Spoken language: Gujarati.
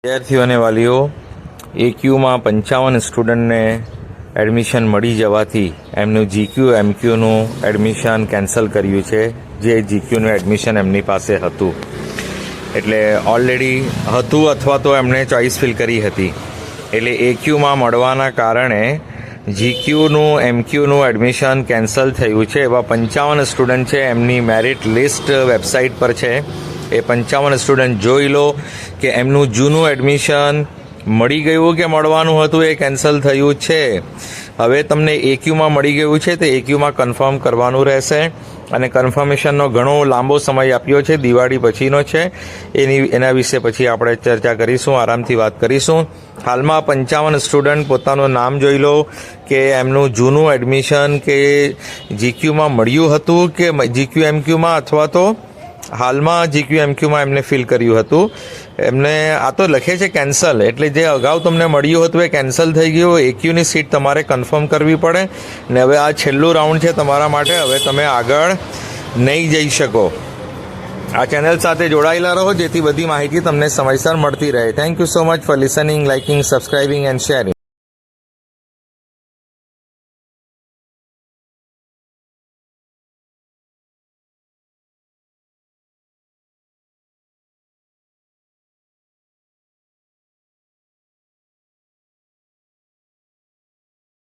વિદ્યાર્થીઓ અને વાલીઓ એક્યુમાં 55 સ્ટુડન્ટને એડમિશન મળી જવાથી એમનું જીક્યુ એમક્યુનું એડમિશન કેન્સલ કર્યું છે. જે જીક્યુનું એડમિશન એમની પાસે હતું એટલે ઓલરેડી હતું અથવા તો એમણે ચોઇસ ફિલ કરી હતી એટલે એક્યુમાં મળવાના કારણે જીક્યુનું એમક્યુનું એડમિશન કેન્સલ થયું છે. એવા 55 સ્ટુડન્ટ છે. એમની મેરિટ લિસ્ટ વેબસાઇટ પર છે. એ 55 સ્ટુડન્ટ જોઈ લો કે એમનું જૂનું એડમિશન મળી ગયું કે મળવાનું હતું એ કેન્સલ થયું છે. હવે તમને એક્યુમાં મળી ગયું છે તો એક્યુમાં કન્ફર્મ કરવાનું રહેશે અને કન્ફર્મેશનનો ઘણો લાંબો સમય આપ્યો છે, દિવાળી પછીનો છે. એના વિશે પછી આપણે ચર્ચા કરીશું, આરામથી વાત કરીશું. હાલમાં 55 સ્ટુડન્ટ પોતાનું નામ જોઈ લો કે એમનું જૂનું એડમિશન કે જીક્યુમાં મળ્યું હતું કે જીક્યુ એમક્યુમાં અથવા તો હાલમાં જીક્યુ એમક્યુમાં એમને ફિલ કર્યું હતું. એમને આ તો લખે છે કેન્સલ, એટલે જે અગાઉ તમને મળ્યું હતું એ કેન્સલ થઈ ગયું. એક્યુની સીટ તમારે કન્ફર્મ કરવી પડે ને હવે આ છેલ્લું રાઉન્ડ છે તમારા માટે. હવે તમે આગળ નહીં જઈ શકો. આ ચેનલ સાથે જોડાયેલા રહો જેથી બધી માહિતી તમને સમયસર મળતી રહે. Thank you so much for listening, liking, subscribing and sharing.